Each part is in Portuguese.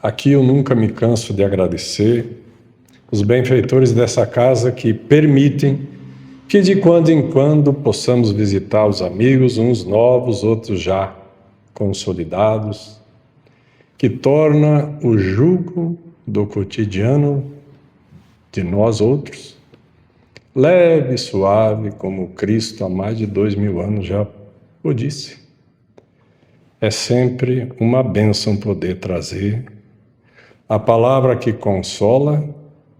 Aqui eu nunca me canso de agradecer os benfeitores dessa casa que permitem que de quando em quando possamos visitar os amigos, uns novos, outros já consolidados, que torna o jugo do cotidiano de nós outros leve e suave, como Cristo há mais de 2000 anos já o disse. É sempre uma bênção poder trazer a palavra que consola,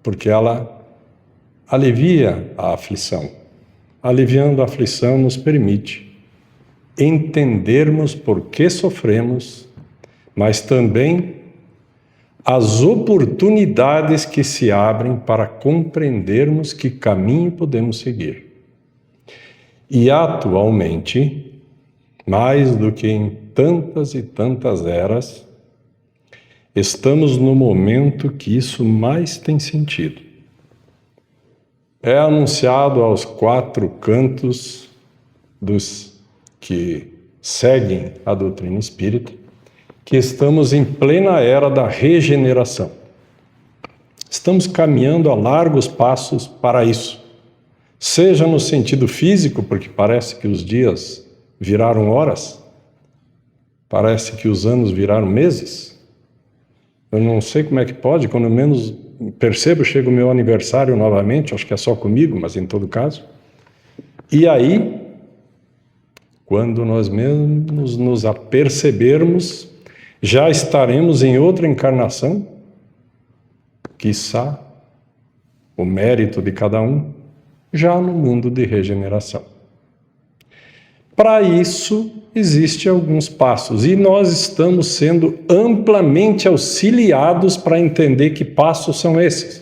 porque ela alivia a aflição. Aliviando a aflição nos permite entendermos por que sofremos, mas também as oportunidades que se abrem para compreendermos que caminho podemos seguir. E atualmente, mais do que em tantas e tantas eras, estamos no momento que isso mais tem sentido. É anunciado aos 4 cantos dos que seguem a doutrina espírita que estamos em plena era da regeneração. Estamos caminhando a largos passos para isso. Seja no sentido físico, porque parece que os dias viraram horas, parece que os anos viraram meses. Eu não sei como é que pode, quando menos percebo, chega o meu aniversário novamente, acho que é só comigo, mas em todo caso. E aí, quando nós mesmos nos apercebermos, já estaremos em outra encarnação, quiçá o mérito de cada um, já no mundo de regeneração. Para isso, existem alguns passos, e nós estamos sendo amplamente auxiliados para entender que passos são esses.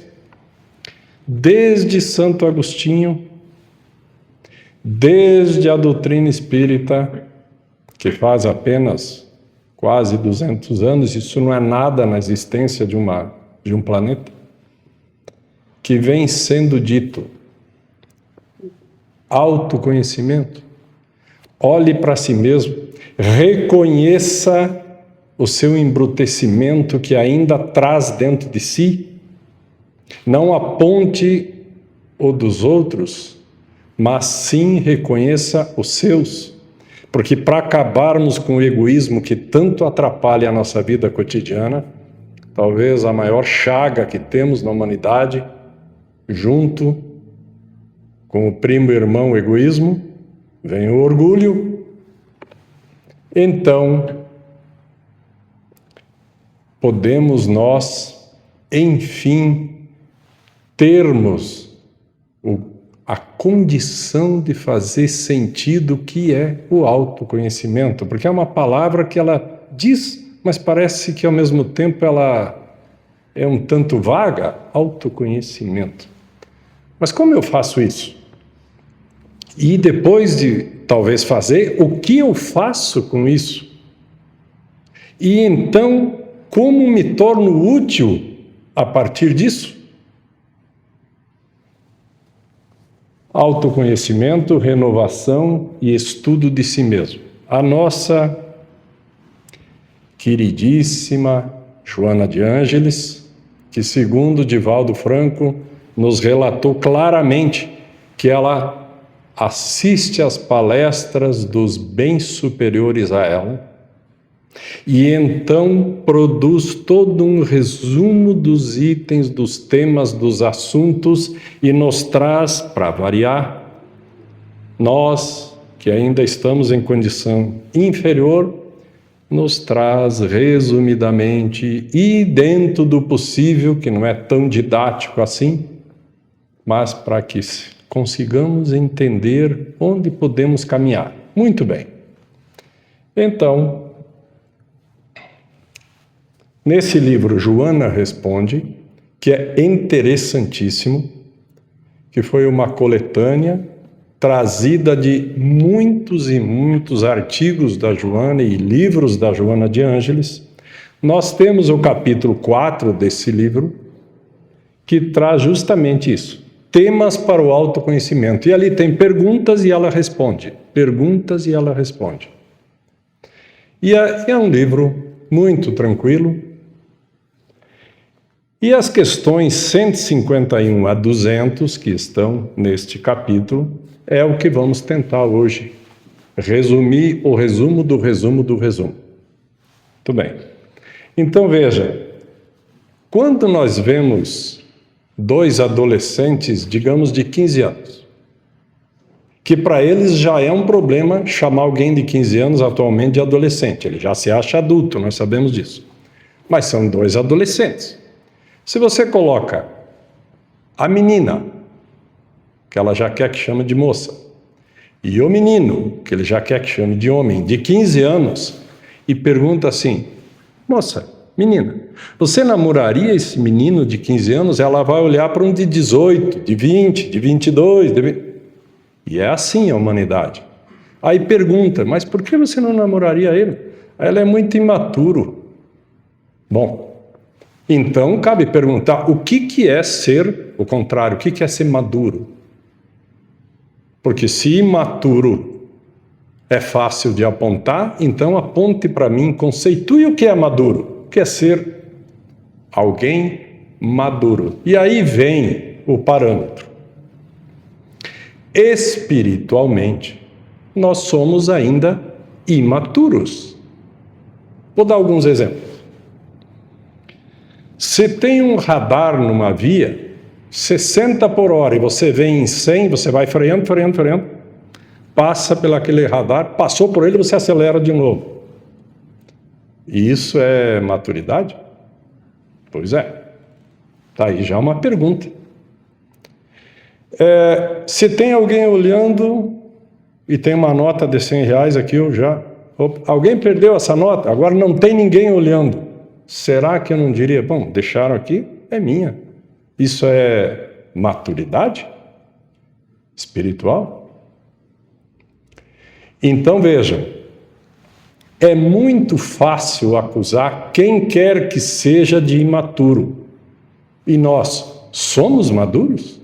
Desde Santo Agostinho, desde a doutrina espírita, que faz apenas quase 200 anos, isso não é nada na existência de um planeta, que vem sendo dito: autoconhecimento, olhe para si mesmo, reconheça o seu embrutecimento que ainda traz dentro de si, não aponte o dos outros, mas sim reconheça os seus. Porque para acabarmos com o egoísmo que tanto atrapalha a nossa vida cotidiana, talvez a maior chaga que temos na humanidade, junto com o primo irmão egoísmo, vem o orgulho. Então, podemos nós, enfim, termos a condição de fazer sentido que é o autoconhecimento, porque é uma palavra que ela diz, mas parece que ao mesmo tempo ela é um tanto vaga, autoconhecimento. Mas como eu faço isso? E depois de talvez fazer, o que eu faço com isso? E então, como me torno útil a partir disso? Autoconhecimento, renovação e estudo de si mesmo. A nossa queridíssima Joana de Ângeles, que segundo Divaldo Franco, nos relatou claramente que ela assiste às palestras dos bens superiores a ela e então produz todo um resumo dos itens, dos temas, dos assuntos e nos traz, para variar, nós que ainda estamos em condição inferior, nos traz resumidamente e dentro do possível, que não é tão didático assim, mas para que consigamos entender onde podemos caminhar. Muito bem. Então, nesse livro, Joana Responde, que é interessantíssimo, que foi uma coletânea trazida de muitos e muitos artigos da Joana e livros da Joana de Ângeles, nós temos o capítulo 4 desse livro, que traz justamente isso, temas para o autoconhecimento. E ali tem perguntas e ela responde, perguntas e ela responde. E é um livro muito tranquilo, E as questões 151 a 200, que estão neste capítulo, é o que vamos tentar hoje resumir o resumo do resumo do resumo. Muito bem. Então veja, quando nós vemos dois adolescentes, digamos de 15 anos, que para eles já é um problema chamar alguém de 15 anos atualmente de adolescente, ele já se acha adulto, nós sabemos disso. Mas são dois adolescentes. Se você coloca a menina, que ela já quer que chame de moça, e o menino, que ele já quer que chame de homem, de 15 anos, e pergunta assim: moça, menina, você namoraria esse menino de 15 anos? Ela vai olhar para um de 18, de 20, de 22, de 20... E é assim a humanidade. Aí pergunta: mas por que você não namoraria ele? Ela é muito imaturo. Bom, então cabe perguntar o que é ser o contrário, o que é ser maduro? Porque se imaturo é fácil de apontar, então aponte para mim, conceitue o que é maduro, o que é ser alguém maduro. E aí vem o parâmetro. Espiritualmente, nós somos ainda imaturos. Vou dar alguns exemplos. Se tem um radar numa via, 60 por hora, e você vem em 100, você vai freando, passa pelaquele radar, passou por ele, você acelera de novo. E isso é maturidade? Pois é. Está aí já uma pergunta. Se tem alguém olhando e tem uma nota de R$100 aqui, alguém perdeu essa nota, agora não tem ninguém olhando. Será que eu não diria, bom, deixaram aqui, é minha. Isso é maturidade espiritual? Então vejam, é muito fácil acusar quem quer que seja de imaturo. E nós somos maduros?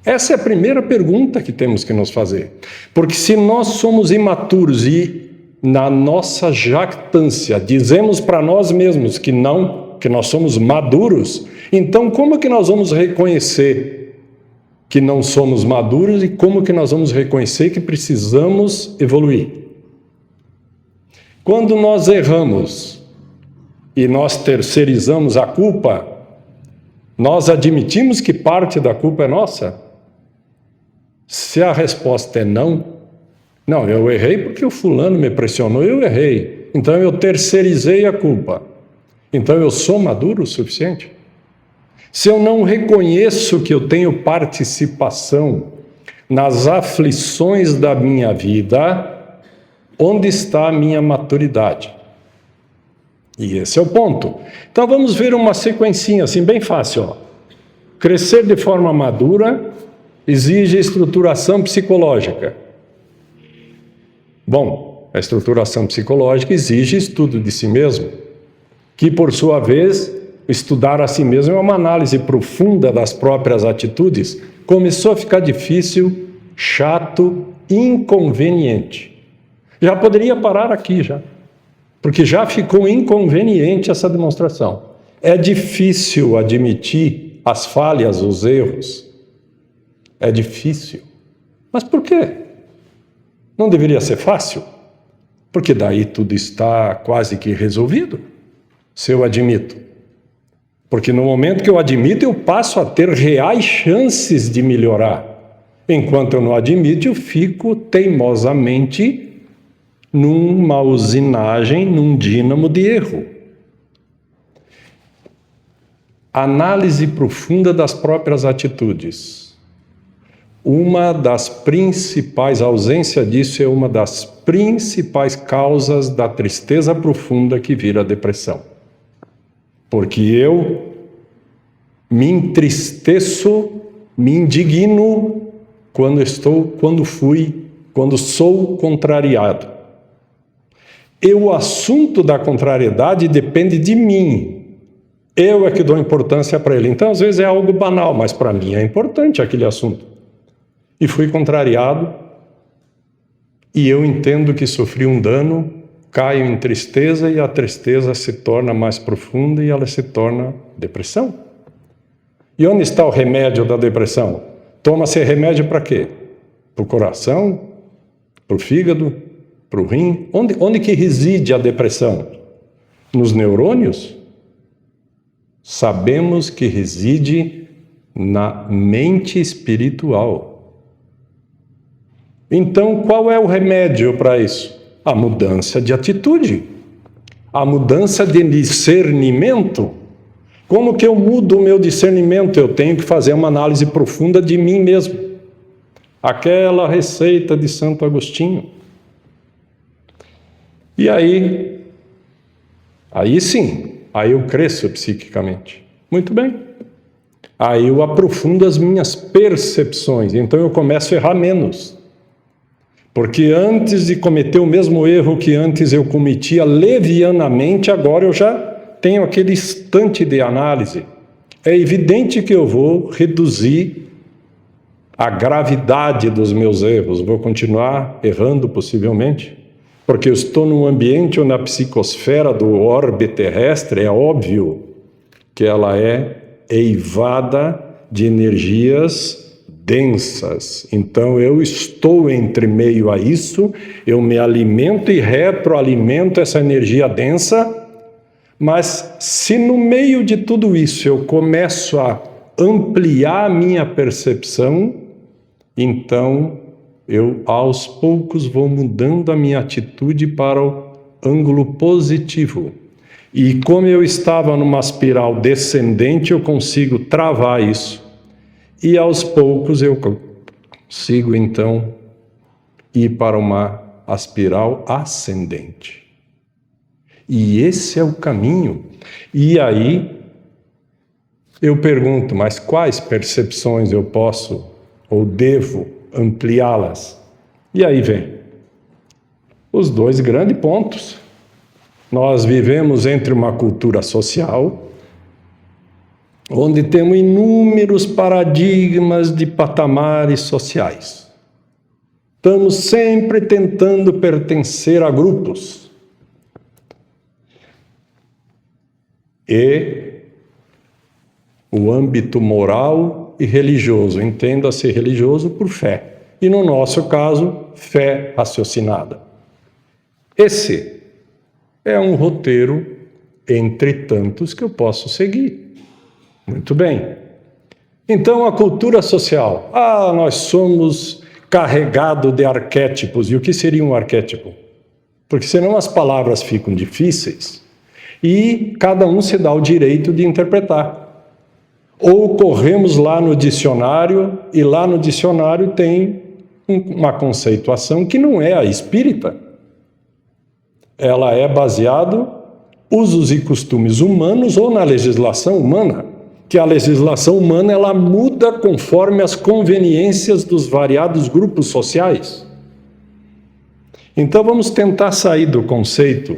Essa é a primeira pergunta que temos que nos fazer. Porque se nós somos imaturos e na nossa jactância dizemos para nós mesmos que não, que nós somos maduros, então como que nós vamos reconhecer que não somos maduros e como que nós vamos reconhecer que precisamos evoluir? Quando nós erramos e nós terceirizamos a culpa, nós admitimos que parte da culpa é nossa? Se a resposta é não, eu errei porque o fulano me pressionou, eu errei. Então eu terceirizei a culpa. Então eu sou maduro o suficiente? Se eu não reconheço que eu tenho participação nas aflições da minha vida, onde está a minha maturidade? E esse é o ponto. Então vamos ver uma sequencinha assim bem fácil. Crescer de forma madura exige estruturação psicológica. Bom, a estruturação psicológica exige estudo de si mesmo, que por sua vez, estudar a si mesmo é uma análise profunda das próprias atitudes. Começou a ficar difícil, chato, inconveniente. Já poderia parar aqui já, porque já ficou inconveniente essa demonstração. É difícil admitir as falhas, os erros. É difícil. Mas por quê? Não deveria ser fácil? Porque daí tudo está quase que resolvido, se eu admito. Porque no momento que eu admito, eu passo a ter reais chances de melhorar. Enquanto eu não admito, eu fico teimosamente numa usinagem, num dínamo de erro. Análise profunda das próprias atitudes. Uma das principais, a ausência disso é uma das principais causas da tristeza profunda que vira a depressão. Porque eu me entristeço, me indigno quando sou contrariado. E o assunto da contrariedade depende de mim. Eu é que dou importância para ele. Então, às vezes é algo banal, mas para mim é importante aquele assunto. E fui contrariado, e eu entendo que sofri um dano caio em tristeza e a tristeza se torna mais profunda e ela se torna depressão. E onde está o remédio da depressão? Toma-se remédio para quê? Para o coração? Para o fígado? Para o rim? Onde que reside a depressão? Nos neurônios? Sabemos que reside na mente espiritual. Então, qual é o remédio para isso? A mudança de atitude, a mudança de discernimento. Como que eu mudo o meu discernimento? Eu tenho que fazer uma análise profunda de mim mesmo. Aquela receita de Santo Agostinho. E aí sim, aí eu cresço psiquicamente. Muito bem. Aí eu aprofundo as minhas percepções, então eu começo a errar menos. Porque antes de cometer o mesmo erro que antes eu cometia levianamente, agora eu já tenho aquele instante de análise. É evidente que eu vou reduzir a gravidade dos meus erros, vou continuar errando possivelmente, porque eu estou num ambiente onde a psicosfera do orbe terrestre é óbvio que ela é eivada de energias densas. Então eu estou entre meio a isso, eu me alimento e retroalimento essa energia densa, mas se no meio de tudo isso eu começo a ampliar a minha percepção, então eu aos poucos vou mudando a minha atitude para o ângulo positivo. E como eu estava numa espiral descendente, eu consigo travar isso. E aos poucos eu consigo, então, ir para uma espiral ascendente. E esse é o caminho. E aí, eu pergunto, mas quais percepções eu posso ou devo ampliá-las? E aí vem os dois grandes pontos. Nós vivemos entre uma cultura social, onde temos inúmeros paradigmas de patamares sociais. Estamos sempre tentando pertencer a grupos. E o âmbito moral e religioso, entenda-se religioso por fé. E no nosso caso, fé raciocinada. Esse é um roteiro entre tantos que eu posso seguir. Muito bem. Então, a cultura social. Nós somos carregados de arquétipos. E o que seria um arquétipo? Porque senão as palavras ficam difíceis e cada um se dá o direito de interpretar. Ou corremos lá no dicionário e lá no dicionário tem uma conceituação que não é a espírita. Ela é baseada usos e costumes humanos ou na legislação humana, que a legislação humana ela muda conforme as conveniências dos variados grupos sociais. Então vamos tentar sair do conceito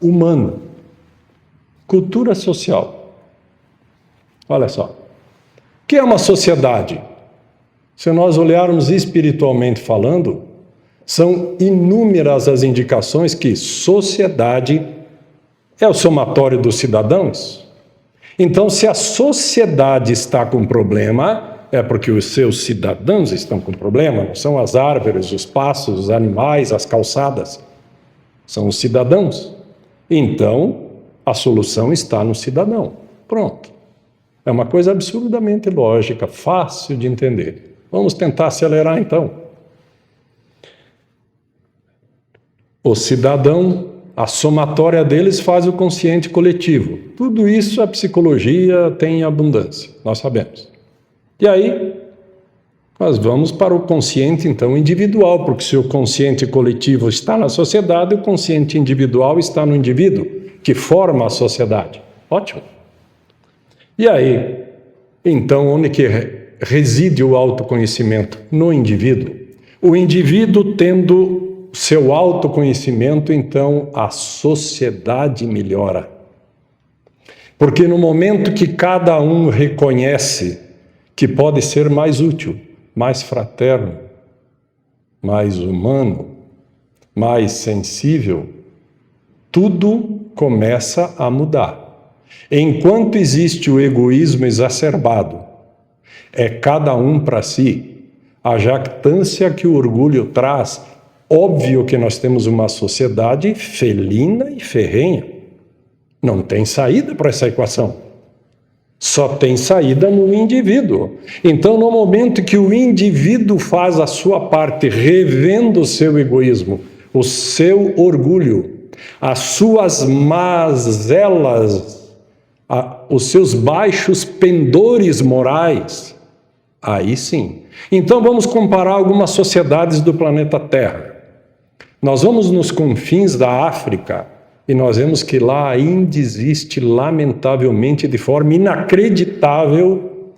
humano. Cultura social. Olha só. O que é uma sociedade? Se nós olharmos espiritualmente falando, são inúmeras as indicações que sociedade é o somatório dos cidadãos. Então, se a sociedade está com problema, é porque os seus cidadãos estão com problema, não são as árvores, os passos, os animais, as calçadas. São os cidadãos. Então, a solução está no cidadão. Pronto. É uma coisa absurdamente lógica, fácil de entender. Vamos tentar acelerar, então. O cidadão, a somatória deles faz o consciente coletivo. Tudo isso a psicologia tem em abundância, nós sabemos. E aí, nós vamos para o consciente, então, individual, porque se o consciente coletivo está na sociedade, o consciente individual está no indivíduo, que forma a sociedade. Ótimo. E aí, então, onde que reside o autoconhecimento? No indivíduo. O indivíduo tendo seu autoconhecimento, então a sociedade melhora. Porque no momento que cada um reconhece que pode ser mais útil, mais fraterno, mais humano, mais sensível, tudo começa a mudar. Enquanto existe o egoísmo exacerbado, é cada um para si, a jactância que o orgulho traz, óbvio que nós temos uma sociedade felina e ferrenha. Não tem saída para essa equação. Só tem saída no indivíduo. Então, no momento que o indivíduo faz a sua parte, revendo o seu egoísmo, o seu orgulho, as suas mazelas, os seus baixos pendores morais, aí sim. Então, vamos comparar algumas sociedades do planeta Terra. Nós vamos nos confins da África, e nós vemos que lá ainda existe, lamentavelmente, de forma inacreditável,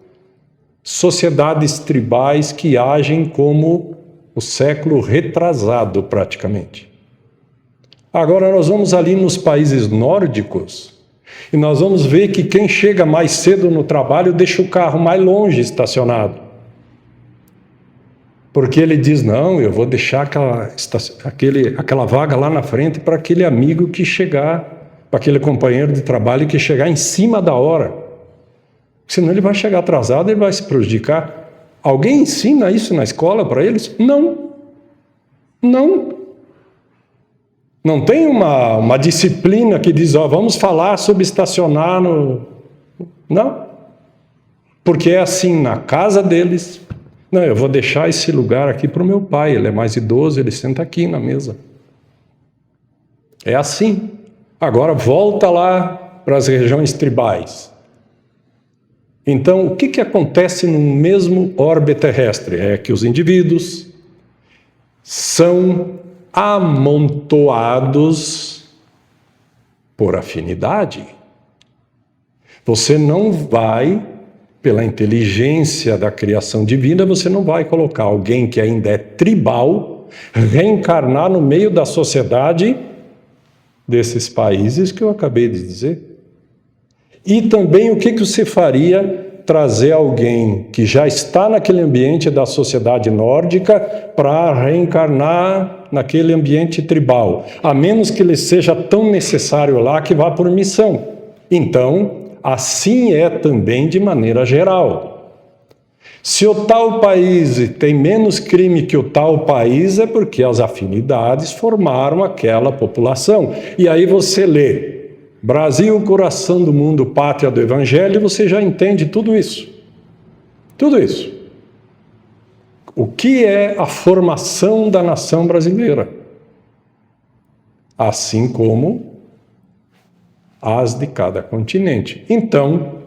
sociedades tribais que agem como o século retrasado, praticamente. Agora nós vamos ali nos países nórdicos e nós vamos ver que quem chega mais cedo no trabalho deixa o carro mais longe estacionado. Porque ele diz, não, eu vou deixar aquela vaga lá na frente para aquele amigo que chegar, para aquele companheiro de trabalho que chegar em cima da hora. Senão ele vai chegar atrasado, ele vai se prejudicar. Alguém ensina isso na escola para eles? Não. Não tem uma disciplina que diz, vamos falar sobre estacionar no... Não. Porque é assim na casa deles. Não, eu vou deixar esse lugar aqui para o meu pai, ele é mais idoso, ele senta aqui na mesa. É assim. Agora volta lá para as regiões tribais. Então, o que acontece no mesmo orbe terrestre? É que os indivíduos são amontoados por afinidade. Você não vai... Pela inteligência da criação divina, você não vai colocar alguém que ainda é tribal, reencarnar no meio da sociedade desses países que eu acabei de dizer. E também o que você faria trazer alguém que já está naquele ambiente da sociedade nórdica para reencarnar naquele ambiente tribal, a menos que ele seja tão necessário lá que vá por missão. Então, assim é também de maneira geral. Se o tal país tem menos crime que o tal país, é porque as afinidades formaram aquela população. E aí você lê Brasil, coração do mundo, pátria do Evangelho, e você já entende tudo isso. Tudo isso. O que é a formação da nação brasileira? Assim como as de cada continente. Então,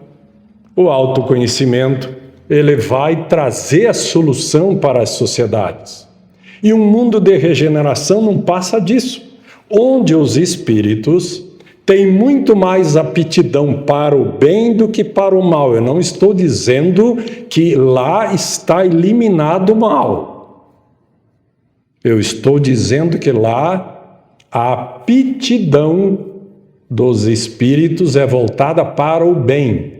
o autoconhecimento, ele vai trazer a solução para as sociedades. E um mundo de regeneração não passa disso, onde os espíritos têm muito mais aptidão para o bem do que para o mal. Eu não estou dizendo que lá está eliminado o mal. Eu estou dizendo que lá a aptidão dos espíritos é voltada para o bem.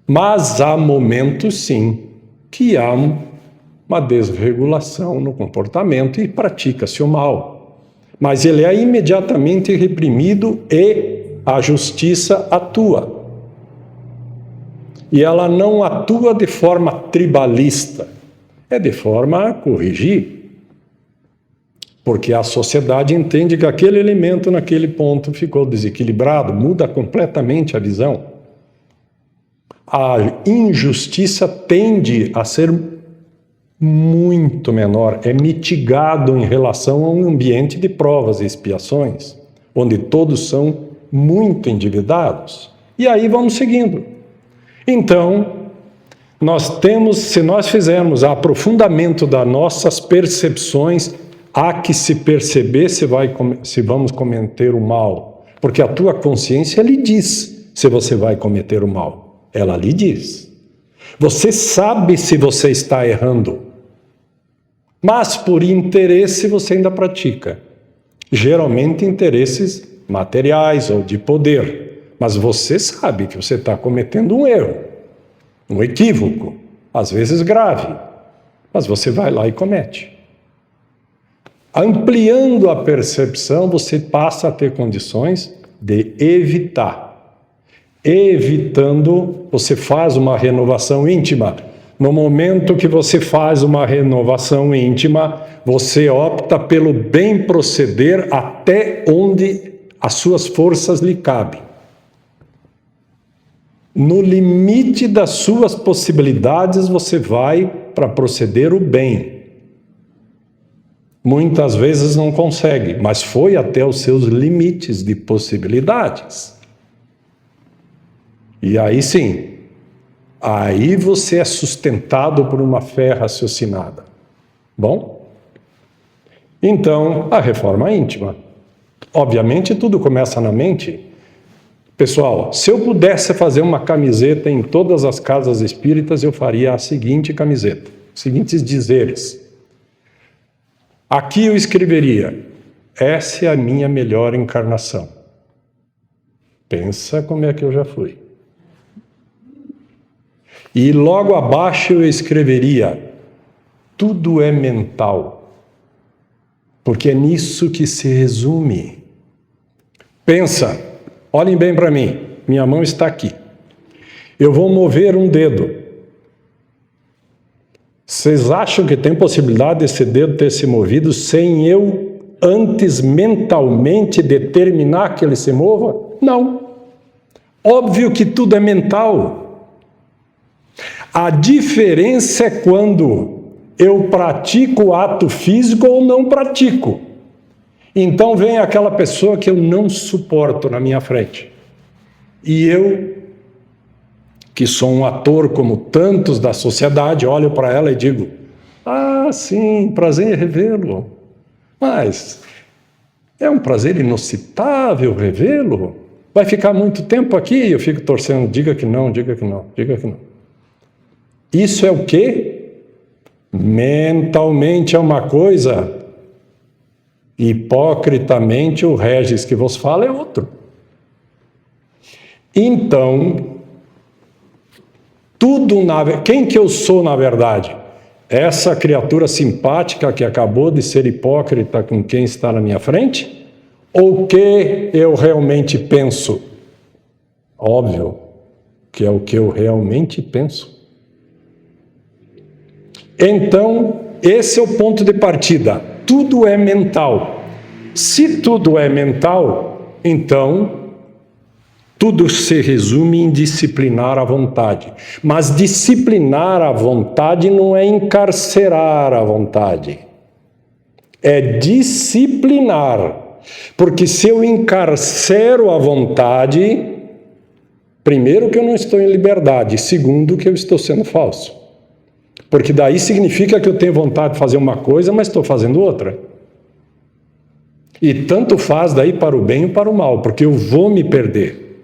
Mas há momentos, sim, que há uma desregulação no comportamento e pratica-se o mal. Mas ele é imediatamente reprimido e a justiça atua. E ela não atua de forma tribalista, é de forma a corrigir. Porque a sociedade entende que aquele elemento naquele ponto ficou desequilibrado, muda completamente a visão. A injustiça tende a ser muito menor, é mitigado em relação a um ambiente de provas e expiações, onde todos são muito endividados. E aí vamos seguindo. Então, nós temos, se nós fizermos aprofundamento das nossas percepções, há que se perceber se vamos cometer o mal, porque a tua consciência lhe diz se você vai cometer o mal. Ela lhe diz. Você sabe se você está errando, mas por interesse você ainda pratica. Geralmente interesses materiais ou de poder, mas você sabe que você está cometendo um erro, um equívoco, às vezes grave, mas você vai lá e comete. Ampliando a percepção, você passa a ter condições de evitar. Evitando, você faz uma renovação íntima. No momento que você faz uma renovação íntima, você opta pelo bem proceder até onde as suas forças lhe cabem. No limite das suas possibilidades, você vai para proceder o bem. Muitas vezes não consegue, mas foi até os seus limites de possibilidades. E aí sim, aí você é sustentado por uma fé raciocinada. Bom? Então, a reforma íntima. Obviamente, tudo começa na mente. Pessoal, se eu pudesse fazer uma camiseta em todas as casas espíritas, eu faria a seguinte camiseta, os seguintes dizeres. Aqui eu escreveria: essa é a minha melhor encarnação. Pensa como é que eu já fui. E logo abaixo eu escreveria: tudo é mental. Porque é nisso que se resume. Pensa, olhem bem para mim, minha mão está aqui. Eu vou mover um dedo. Vocês acham que tem possibilidade desse dedo ter se movido sem eu antes mentalmente determinar que ele se mova? Não. Óbvio que tudo é mental. A diferença é quando eu pratico o ato físico ou não pratico. Então vem aquela pessoa que eu não suporto na minha frente. E eu, que sou um ator como tantos da sociedade, olho para ela e digo: ah, sim, prazer em revê-lo. Mas é um prazer inusitável revê-lo. Vai ficar muito tempo aqui? Eu fico torcendo, diga que não, diga que não, diga que não. Isso é o quê? Mentalmente é uma coisa, hipocritamente o Regis que vos fala é outro. Então, quem que eu sou na verdade? Essa criatura simpática que acabou de ser hipócrita com quem está na minha frente? Ou o que eu realmente penso? Óbvio que é o que eu realmente penso. Então, esse é o ponto de partida. Tudo é mental. Se tudo é mental, então tudo se resume em disciplinar a vontade. Mas disciplinar a vontade não é encarcerar a vontade. É disciplinar. Porque se eu encarcero a vontade, primeiro que eu não estou em liberdade, segundo que eu estou sendo falso. Porque daí significa que eu tenho vontade de fazer uma coisa, mas estou fazendo outra. E tanto faz daí para o bem ou para o mal, porque eu vou me perder.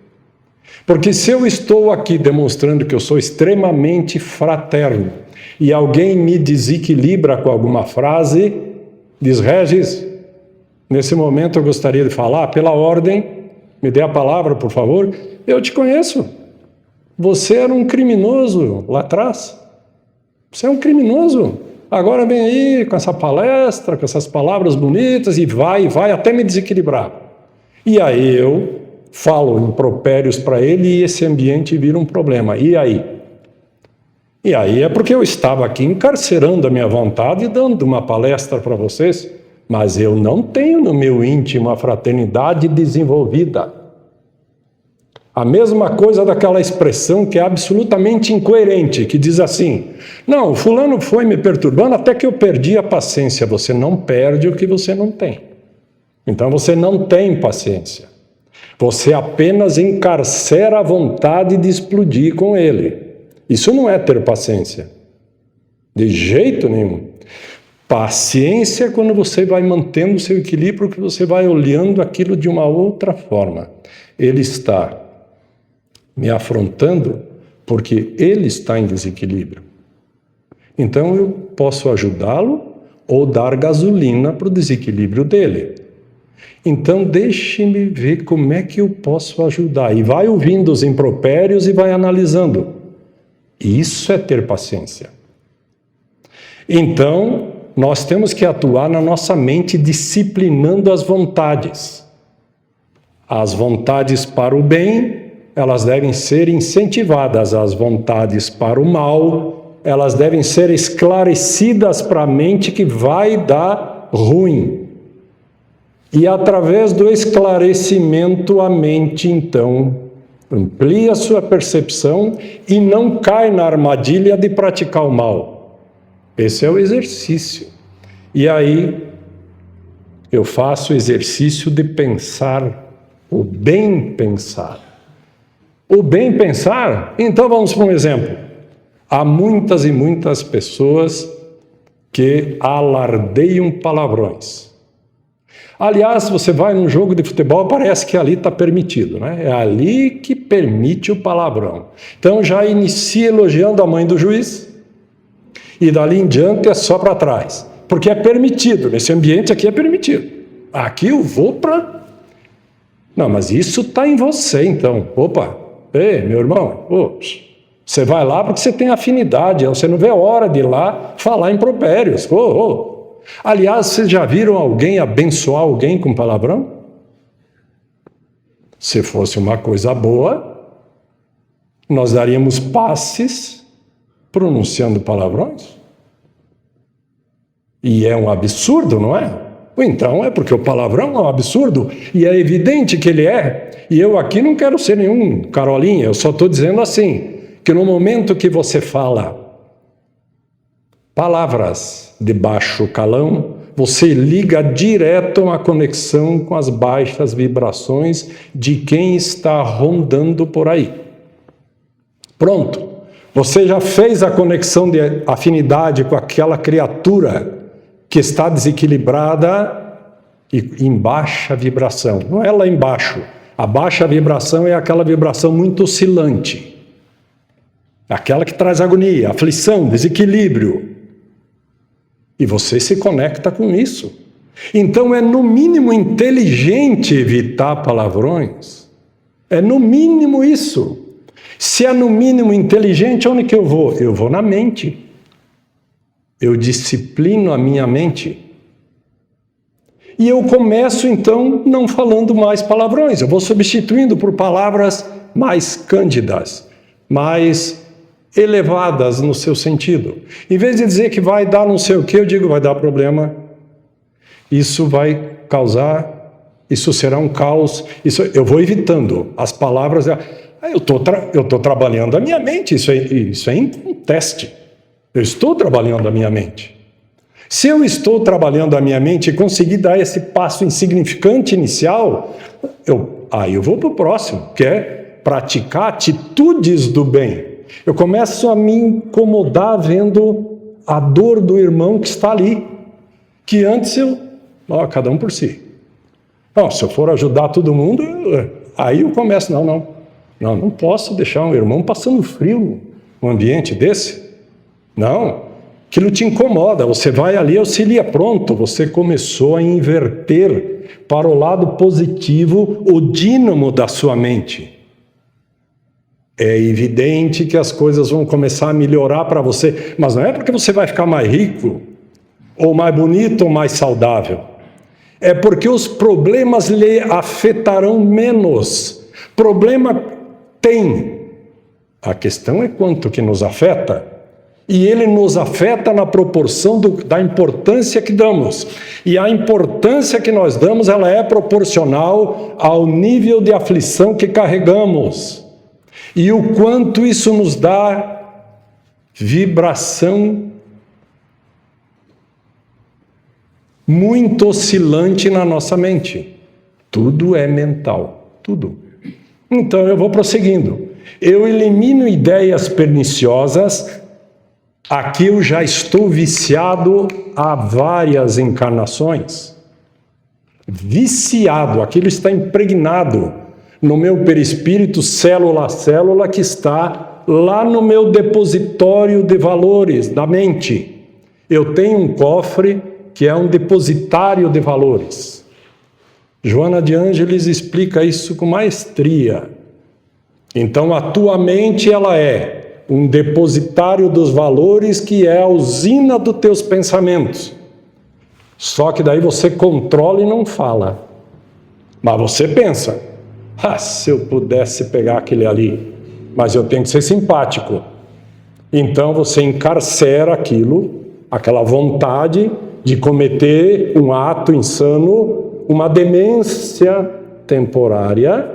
Porque se eu estou aqui demonstrando que eu sou extremamente fraterno e alguém me desequilibra com alguma frase, diz: Regis, nesse momento eu gostaria de falar, pela ordem, me dê a palavra, por favor. Eu te conheço. Você era um criminoso lá atrás. Você é um criminoso. Agora vem aí com essa palestra, com essas palavras bonitas e vai até me desequilibrar. E aí eu falo impropérios para ele e esse ambiente vira um problema. E aí? E aí é porque eu estava aqui encarcerando a minha vontade e dando uma palestra para vocês, mas eu não tenho no meu íntimo a fraternidade desenvolvida. A mesma coisa daquela expressão que é absolutamente incoerente, que diz assim: não, o fulano foi me perturbando até que eu perdi a paciência. Você não perde o que você não tem. Então você não tem paciência. Você apenas encarcera a vontade de explodir com ele. Isso não é ter paciência. De jeito nenhum. Paciência é quando você vai mantendo o seu equilíbrio, que você vai olhando aquilo de uma outra forma. Ele está me afrontando porque ele está em desequilíbrio. Então eu posso ajudá-lo ou dar gasolina para o desequilíbrio dele. Então deixe-me ver como é que eu posso ajudar. E vai ouvindo os impropérios e vai analisando. Isso é ter paciência. Então, nós temos que atuar na nossa mente disciplinando as vontades. As vontades para o bem, elas devem ser incentivadas. As vontades para o mal, elas devem ser esclarecidas para a mente que vai dar ruim. E através do esclarecimento, a mente, então, amplia a sua percepção e não cai na armadilha de praticar o mal. Esse é o exercício. E aí, eu faço o exercício de pensar o bem pensar. O bem pensar, então vamos para um exemplo. Há muitas e muitas pessoas que alardeiam palavrões. Aliás, você vai num jogo de futebol, parece que ali está permitido, né? É ali que permite o palavrão. Então já inicia elogiando a mãe do juiz e dali em diante é só para trás. Porque é permitido, nesse ambiente aqui é permitido. Aqui eu vou para... Não, mas isso está em você então. Opa, ei, meu irmão, você vai lá porque você tem afinidade, você não vê a hora de ir lá falar impropérios. Aliás, vocês já viram alguém abençoar alguém com palavrão? Se fosse uma coisa boa, nós daríamos passes pronunciando palavrões. E é um absurdo, não é? Então é porque o palavrão é um absurdo e é evidente que ele é. E eu aqui não quero ser nenhum carolinha, eu só estou dizendo assim, que no momento que você fala palavras de baixo calão, você liga direto uma conexão com as baixas vibrações de quem está rondando por aí. Pronto, você já fez a conexão de afinidade com aquela criatura que está desequilibrada e em baixa vibração. Não é lá embaixo. A baixa vibração é aquela vibração muito oscilante. Aquela que traz agonia, aflição, desequilíbrio. E você se conecta com isso. Então é no mínimo inteligente evitar palavrões. É no mínimo isso. Se é no mínimo inteligente, onde que eu vou? Eu vou na mente. Eu disciplino a minha mente. E eu começo, então, não falando mais palavrões. Eu vou substituindo por palavras mais cândidas, mais elevadas no seu sentido. Em vez de dizer que vai dar não sei o que, eu digo vai dar problema. Isso vai causar, isso será um caos. Isso, eu vou evitando as palavras. Eu estou trabalhando a minha mente, isso é um teste. Eu estou trabalhando a minha mente. Se eu estou trabalhando a minha mente e conseguir dar esse passo insignificante inicial, aí eu vou para o próximo, que é praticar atitudes do bem. Eu começo a me incomodar vendo a dor do irmão que está ali, que antes cada um por si. Não, se eu for ajudar todo mundo, aí eu começo, não posso deixar um irmão passando frio num ambiente desse. Não, aquilo te incomoda, você vai ali e auxilia, pronto, você começou a inverter para o lado positivo o dínamo da sua mente. É evidente que as coisas vão começar a melhorar para você, mas não é porque você vai ficar mais rico, ou mais bonito, ou mais saudável. É porque os problemas lhe afetarão menos. Problema tem. A questão é quanto que nos afeta. E ele nos afeta na proporção da importância que damos. E a importância que nós damos, ela é proporcional ao nível de aflição que carregamos. E o quanto isso nos dá vibração muito oscilante na nossa mente. Tudo é mental, tudo. Então eu vou prosseguindo. Eu elimino ideias perniciosas. Aqui eu já estou viciado há várias encarnações. Viciado, aquilo está impregnado no meu perispírito, célula a célula, que está lá no meu depositório de valores da mente. Eu tenho um cofre que é um depositário de valores. Joana de Ângeles explica isso com maestria. Então a tua mente, ela é um depositário dos valores, que é a usina dos teus pensamentos. Só que daí você controla e não fala. Mas você pensa, se eu pudesse pegar aquele ali, mas eu tenho que ser simpático. Então você encarcera aquilo, aquela vontade de cometer um ato insano, uma demência temporária,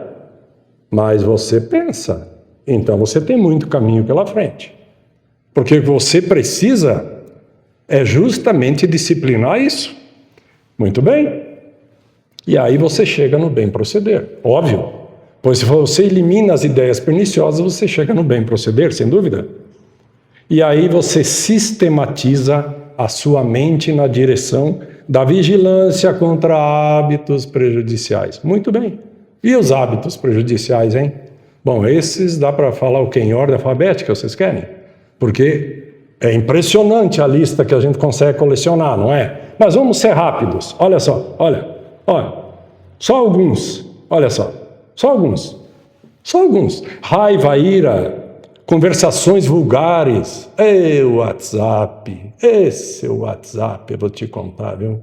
mas você pensa. Então você tem muito caminho pela frente. Porque o que você precisa é justamente disciplinar isso. Muito bem. E aí você chega no bem proceder. Óbvio. Pois se você elimina as ideias perniciosas, você chega no bem proceder, sem dúvida. E aí você sistematiza a sua mente na direção da vigilância contra hábitos prejudiciais. Muito bem. E os hábitos prejudiciais, hein? Bom, esses dá para falar o quê? Em ordem alfabética, vocês querem? Porque é impressionante a lista que a gente consegue colecionar, não é? Mas vamos ser rápidos. Olha só, olha. Só alguns. Olha só. Só alguns. Raiva, ira, conversações vulgares. WhatsApp. Esse WhatsApp, eu vou te contar, viu?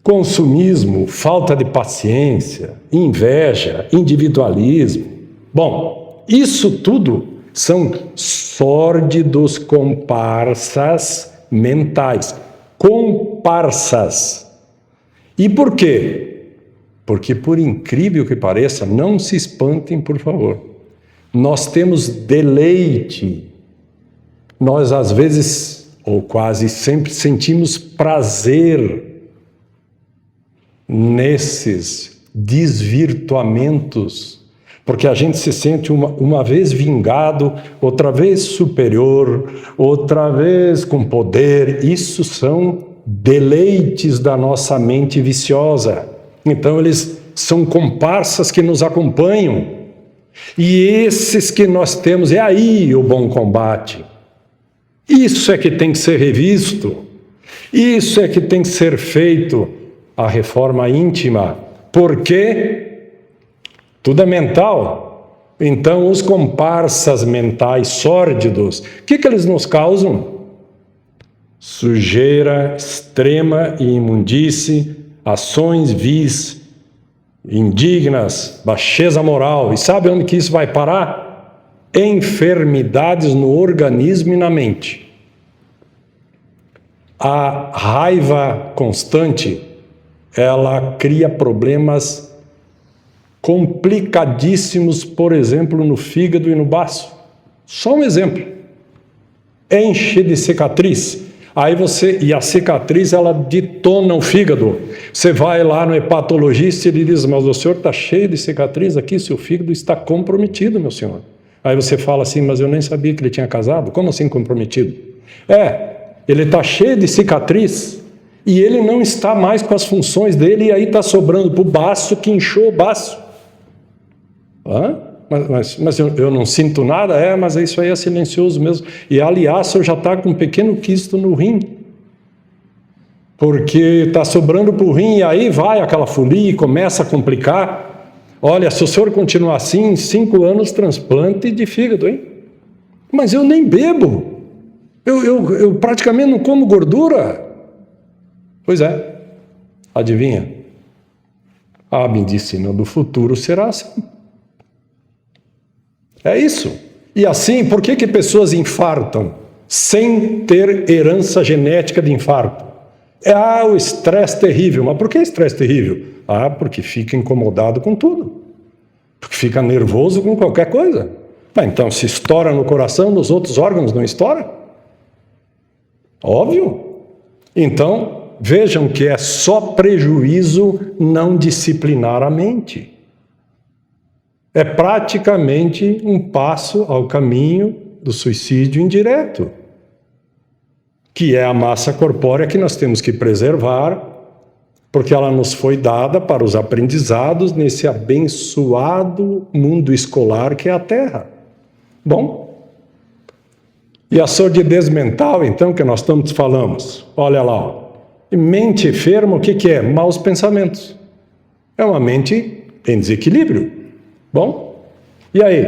Consumismo, falta de paciência, inveja, individualismo. Bom, isso tudo são sórdidos comparsas mentais. Comparsas. E por quê? Porque, por incrível que pareça, não se espantem, por favor. Nós temos deleite. Nós, às vezes, ou quase sempre, sentimos prazer nesses desvirtuamentos, porque a gente se sente uma vez vingado, outra vez superior, outra vez com poder. Isso são deleites da nossa mente viciosa. Então eles são comparsas que nos acompanham. E esses que nós temos, é aí o bom combate. Isso é que tem que ser revisto. Isso é que tem que ser feito a reforma íntima. Porque tudo é mental. Então os comparsas mentais sórdidos, o que eles nos causam? Sujeira extrema e imundície, ações vis, indignas, baixeza moral. E sabe onde que isso vai parar? Enfermidades no organismo e na mente. A raiva constante, ela cria problemas complicadíssimos, por exemplo, no fígado e no baço. Só um exemplo. Enche de cicatriz. Aí e a cicatriz, ela detona o fígado. Você vai lá no hepatologista e ele diz, mas o senhor está cheio de cicatriz aqui, seu fígado está comprometido, meu senhor. Aí você fala assim, mas eu nem sabia que ele tinha casado. Como assim comprometido? Ele está cheio de cicatriz e ele não está mais com as funções dele e aí está sobrando para o baço que inchou o baço. Mas eu não sinto nada? Mas isso aí é silencioso mesmo. E aliás, o senhor já está com um pequeno quisto no rim. Porque está sobrando para o rim e aí vai aquela folia e começa a complicar. Olha, se o senhor continuar assim, em 5 anos, transplante de fígado, hein? Mas eu nem bebo. Eu praticamente não como gordura. Pois é. Adivinha? A medicina do futuro será assim. É isso. E assim, por que pessoas infartam sem ter herança genética de infarto? O estresse terrível. Mas por que estresse terrível? Porque fica incomodado com tudo. Porque fica nervoso com qualquer coisa. Então, se estoura no coração, nos outros órgãos não estoura? Óbvio. Então, vejam que é só prejuízo não disciplinar a mente. É praticamente um passo ao caminho do suicídio indireto, que é a massa corpórea que nós temos que preservar, porque ela nos foi dada para os aprendizados nesse abençoado mundo escolar que é a Terra. Bom, e a sordidez mental, então, que nós tanto falamos, olha lá, mente enferma, o que é? Maus pensamentos. É uma mente em desequilíbrio. Bom, e aí?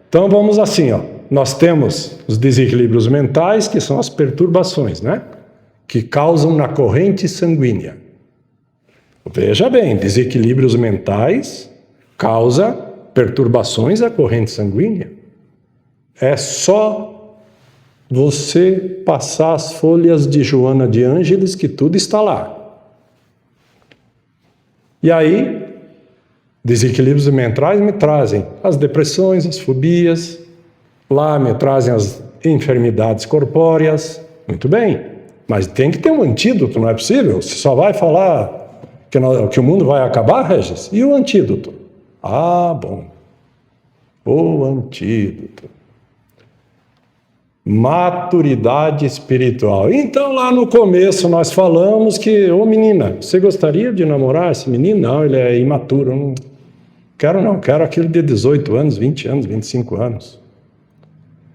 Então vamos assim, nós temos os desequilíbrios mentais, que são as perturbações, né? que causam na corrente sanguínea. Veja bem, desequilíbrios mentais causam perturbações da corrente sanguínea. É só você passar as folhas de Joana de Ângeles que tudo está lá. E aí, desequilíbrios mentais me trazem as depressões, as fobias, lá me trazem as enfermidades corpóreas. Muito bem, mas tem que ter um antídoto, não é possível? Você só vai falar que o mundo vai acabar, Regis? E o antídoto? Ah, bom. O antídoto. Maturidade espiritual. Então, lá no começo, nós falamos que, ô menina, você gostaria de namorar esse menino? Não, ele é imaturo. Não quero aquele de 18 anos, 20 anos, 25 anos.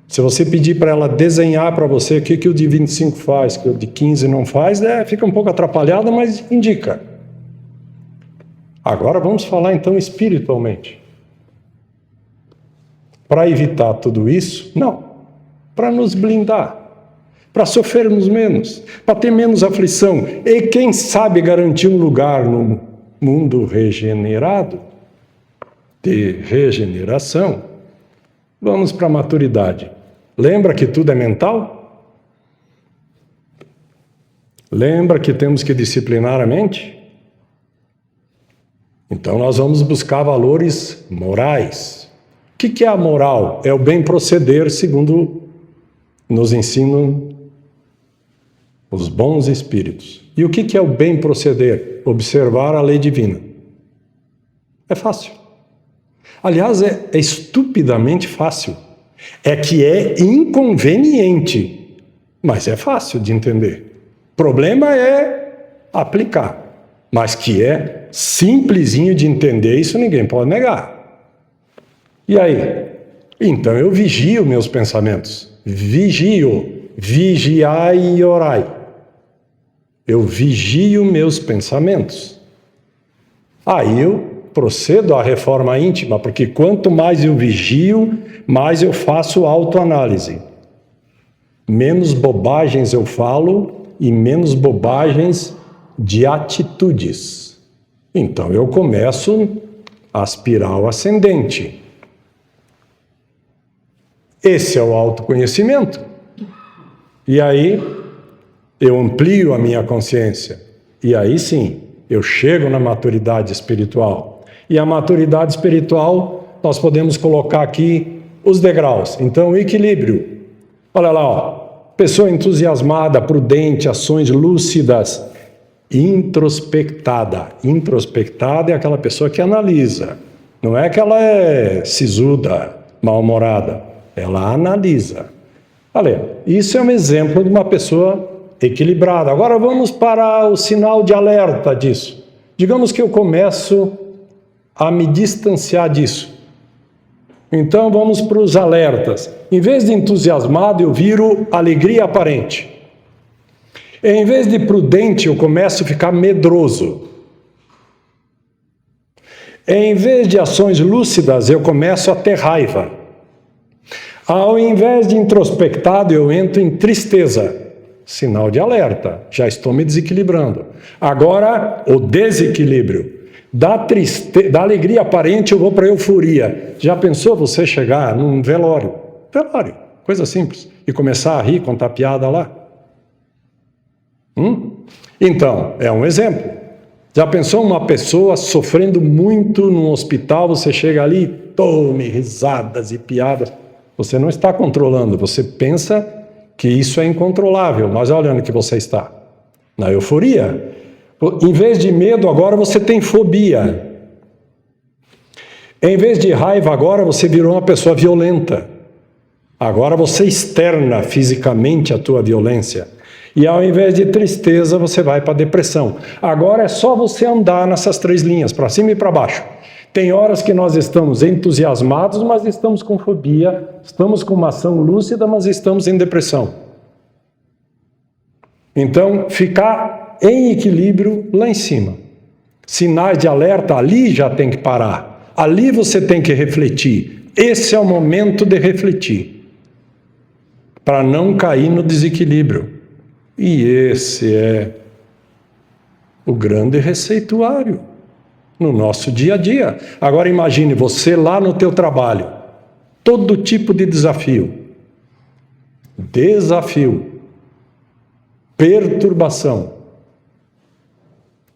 Se você pedir para ela desenhar para você o que o de 25 faz, que o de 15 não faz, fica um pouco atrapalhada, mas indica. Agora vamos falar então espiritualmente. Para evitar tudo isso? Não. Para nos blindar, para sofrermos menos, para ter menos aflição e, quem sabe, garantir um lugar no mundo regenerado, de regeneração. Vamos para a maturidade. Lembra que tudo é mental? Lembra que temos que disciplinar a mente? Então nós vamos buscar valores morais. O que é a moral? É o bem proceder segundo nos ensinam os bons espíritos. E o que é o bem proceder? Observar a lei divina. É fácil. Aliás, é estupidamente fácil. É que é inconveniente, mas é fácil de entender. O problema é aplicar, mas que é simplesinho de entender, isso ninguém pode negar. E aí? Então eu vigio meus pensamentos. Vigio, vigiai e orai. Eu vigio meus pensamentos. Aí eu procedo à reforma íntima, porque quanto mais eu vigio, mais eu faço autoanálise. Menos bobagens eu falo e menos bobagens de atitudes. Então eu começo a aspirar ao ascendente. Esse é o autoconhecimento. E aí eu amplio a minha consciência. E aí sim, eu chego na maturidade espiritual. E a maturidade espiritual, nós podemos colocar aqui os degraus. Então, o equilíbrio. Olha lá, ó. Pessoa entusiasmada, prudente, ações lúcidas, introspectada. Introspectada é aquela pessoa que analisa. Não é que ela é sisuda, mal-humorada. Ela analisa. Olha, isso é um exemplo de uma pessoa equilibrada. Agora vamos para o sinal de alerta disso. Digamos que eu começo a me distanciar disso. Então vamos para os alertas. Em vez de entusiasmado, eu viro alegria aparente. Em vez de prudente, eu começo a ficar medroso. Em vez de ações lúcidas, eu começo a ter raiva. Ao invés de introspectado, eu entro em tristeza. Sinal de alerta. Já estou me desequilibrando. Agora, o desequilíbrio. Da alegria aparente, eu vou para a euforia. Já pensou você chegar num velório? Velório, coisa simples. E começar a rir, contar piada lá? Então, é um exemplo. Já pensou uma pessoa sofrendo muito num hospital, você chega ali, tome risadas e piadas. Você não está controlando, você pensa que isso é incontrolável, mas olha onde que você está. Na euforia. Em vez de medo, agora você tem fobia. Em vez de raiva, agora você virou uma pessoa violenta. Agora você externa fisicamente a tua violência. E ao invés de tristeza, você vai para a depressão. Agora é só você andar nessas três linhas, para cima e para baixo. Tem horas que nós estamos entusiasmados, mas estamos com fobia, estamos com uma ação lúcida, mas estamos em depressão. Então, ficar em equilíbrio lá em cima. Sinais de alerta, ali já tem que parar. Ali você tem que refletir. Esse é o momento de refletir. Para não cair no desequilíbrio. E esse é o grande receituário no nosso dia a dia. Agora imagine você lá no teu trabalho, todo tipo de desafio, perturbação,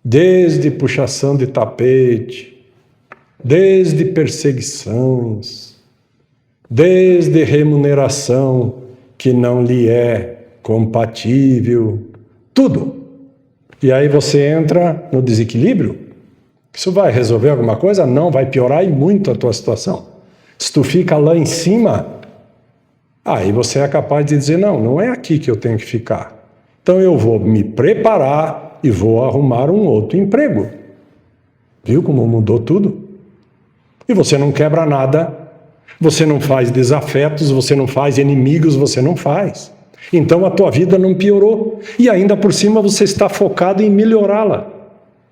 desde puxação de tapete, desde perseguições, desde remuneração que não lhe é compatível, tudo. E aí você entra no desequilíbrio. Isso vai resolver alguma coisa? Não, vai piorar e muito a tua situação. Se tu fica lá em cima, aí você é capaz de dizer, não é aqui que eu tenho que ficar. Então eu vou me preparar e vou arrumar um outro emprego. Viu como mudou tudo? E você não quebra nada, você não faz desafetos, você não faz inimigos, você não faz. Então a tua vida não piorou. E ainda por cima você está focado em melhorá-la.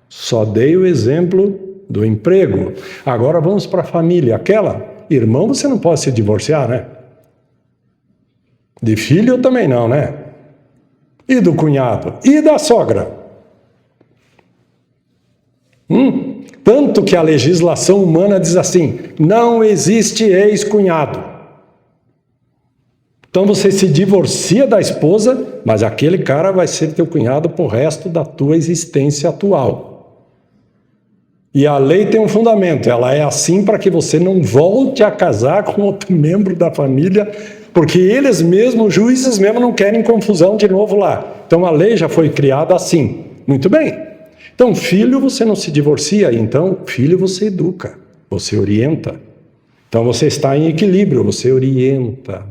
Só dei o exemplo do emprego. Agora vamos para a família. Aquela, irmão, você não pode se divorciar, né? De filho também não, né? E do cunhado? E da sogra? Tanto que a legislação humana diz assim, não existe ex-cunhado. Então você se divorcia da esposa, mas aquele cara vai ser teu cunhado pro resto da tua existência atual. E a lei tem um fundamento, ela é assim para que você não volte a casar com outro membro da família, porque eles mesmos, os juízes mesmo, não querem confusão de novo lá. Então a lei já foi criada assim. Muito bem. Então filho você não se divorcia, então filho você educa, você orienta. Então você está em equilíbrio, você orienta.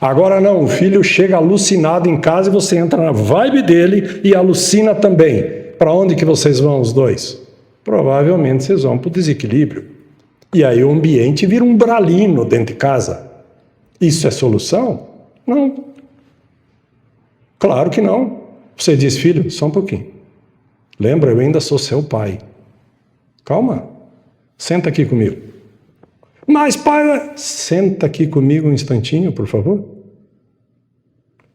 Agora não, o filho chega alucinado em casa e você entra na vibe dele e alucina também. Para onde que vocês vão os dois? Provavelmente vocês vão para o desequilíbrio. E aí o ambiente vira um bralino dentro de casa. Isso é solução? Não. Claro que não. Você diz, filho, só um pouquinho. Lembra, eu ainda sou seu pai. Calma. Senta aqui comigo. Mas, pai, senta aqui comigo um instantinho, por favor.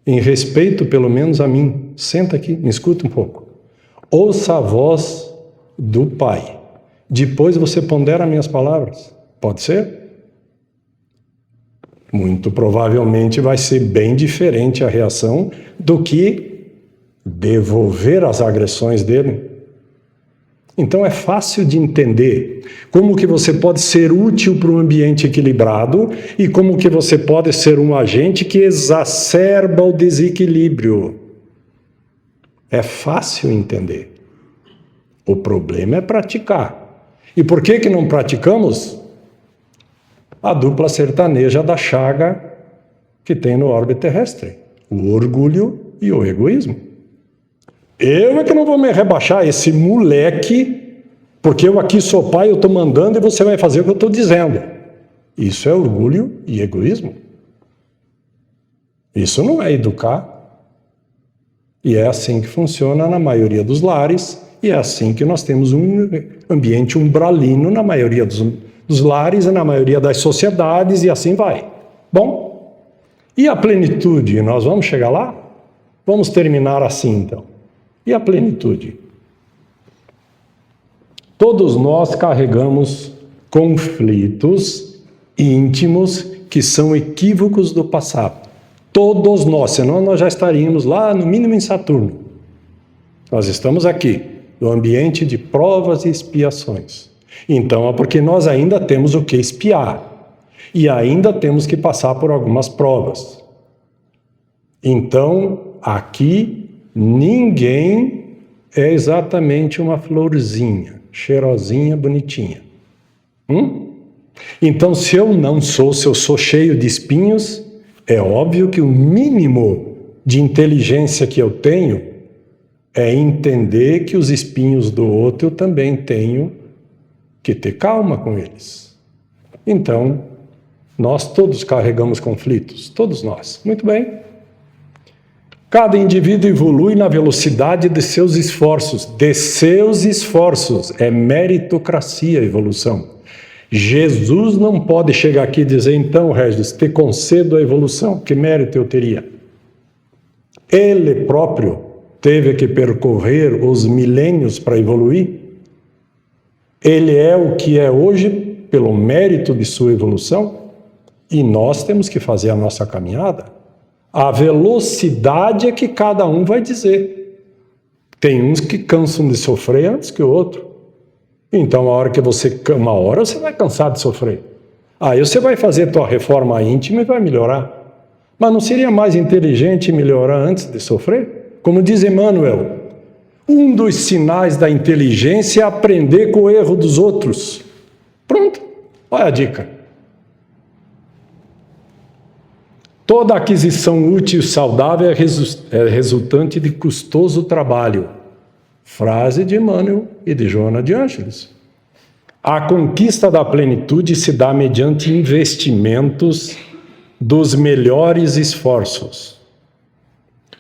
Em respeito, pelo menos, a mim. Senta aqui, me escuta um pouco. Ouça a voz do pai. Depois você pondera minhas palavras. Pode ser? Muito provavelmente vai ser bem diferente a reação do que devolver as agressões dele. Então é fácil de entender como que você pode ser útil para um ambiente equilibrado e como que você pode ser um agente que exacerba o desequilíbrio. É fácil entender. O problema é praticar. E por que não praticamos? A dupla sertaneja da chaga que tem no orbe terrestre. O orgulho e o egoísmo. Eu é que não vou me rebaixar, esse moleque, porque eu aqui sou pai, eu estou mandando e você vai fazer o que eu estou dizendo. Isso é orgulho e egoísmo. Isso não é educar. E é assim que funciona na maioria dos lares, e é assim que nós temos um ambiente umbralino na maioria dos lares e na maioria das sociedades, e assim vai. Bom, e a plenitude? Nós vamos chegar lá? Vamos terminar assim, então. E a plenitude? Todos nós carregamos conflitos íntimos que são equívocos do passado. Todos nós, senão nós já estaríamos lá, no mínimo em Saturno. Nós estamos aqui, no ambiente de provas e expiações. Então é porque nós ainda temos o que expiar. E ainda temos que passar por algumas provas. Então, aqui, ninguém é exatamente uma florzinha, cheirosinha, bonitinha. Então, se eu sou cheio de espinhos, é óbvio que o mínimo de inteligência que eu tenho é entender que os espinhos do outro eu também tenho que ter calma com eles. Então, nós todos carregamos conflitos, todos nós. Muito bem. Cada indivíduo evolui na velocidade de seus esforços. De seus esforços. É meritocracia a evolução. Jesus não pode chegar aqui e dizer, então, Regis, te concedo a evolução. Que mérito eu teria? Ele próprio teve que percorrer os milênios para evoluir. Ele é o que é hoje pelo mérito de sua evolução e nós temos que fazer a nossa caminhada. A velocidade é que cada um vai dizer. Tem uns que cansam de sofrer antes que o outro. Então, uma hora você vai cansar de sofrer. Aí você vai fazer tua reforma íntima e vai melhorar. Mas não seria mais inteligente melhorar antes de sofrer? Como diz Emmanuel, um dos sinais da inteligência é aprender com o erro dos outros. Pronto, olha a dica. Toda aquisição útil e saudável é resultante de custoso trabalho. Frase de Emmanuel e de Joana de Ângeles. A conquista da plenitude se dá mediante investimentos dos melhores esforços,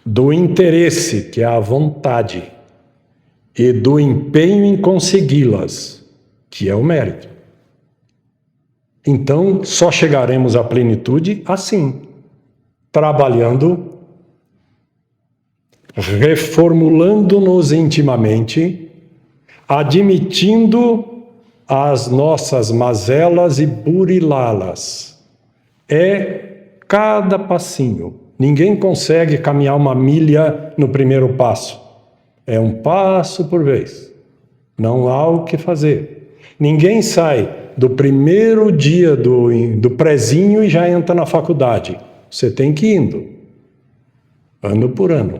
do interesse, que é a vontade, e do empenho em consegui-las, que é o mérito. Então, só chegaremos à plenitude assim, trabalhando, reformulando-nos intimamente, admitindo as nossas mazelas e burilá-las. É cada passinho. Ninguém consegue caminhar uma milha no primeiro passo. É um passo por vez. Não há o que fazer. Ninguém sai do primeiro dia do prezinho e já entra na faculdade. Você tem que ir indo, ano por ano,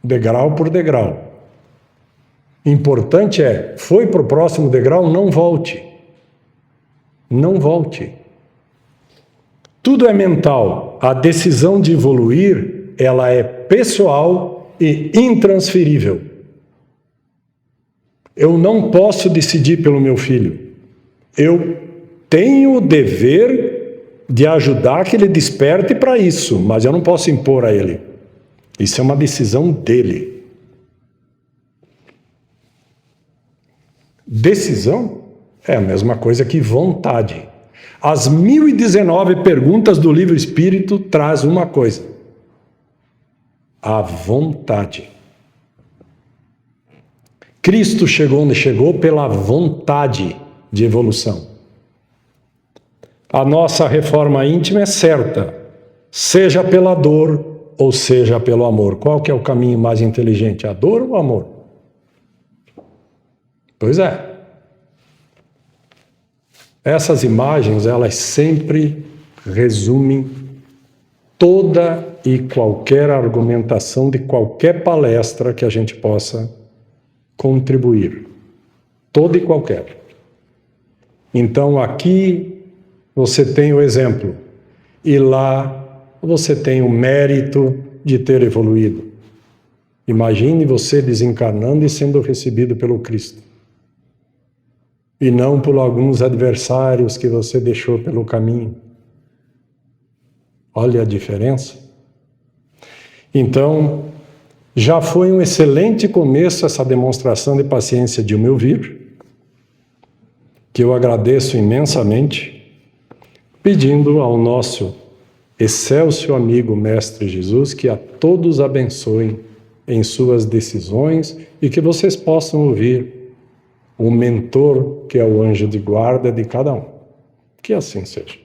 degrau por degrau. Importante foi para o próximo degrau, não volte. Não volte. Tudo é mental. A decisão de evoluir, ela é pessoal e intransferível. Eu não posso decidir pelo meu filho. Eu tenho o dever de ajudar que ele desperte para isso, mas eu não posso impor a ele. Isso é uma decisão dele. Decisão é a mesma coisa que vontade. As 1019 perguntas do Livro Espírito traz uma coisa: a vontade. Cristo chegou onde chegou pela vontade de evolução. A nossa reforma íntima é certa, seja pela dor ou seja pelo amor. Qual que é o caminho mais inteligente, a dor ou o amor? Pois é. Essas imagens, elas sempre resumem toda e qualquer argumentação de qualquer palestra que a gente possa contribuir. Toda e qualquer. Então, aqui você tem o exemplo, e lá você tem o mérito de ter evoluído. Imagine você desencarnando e sendo recebido pelo Cristo. E não por alguns adversários que você deixou pelo caminho. Olha a diferença. Então, já foi um excelente começo essa demonstração de paciência de me ouvir, que eu agradeço imensamente, pedindo ao nosso excelso amigo Mestre Jesus que a todos abençoe em suas decisões e que vocês possam ouvir o mentor, que é o anjo de guarda de cada um. Que assim seja.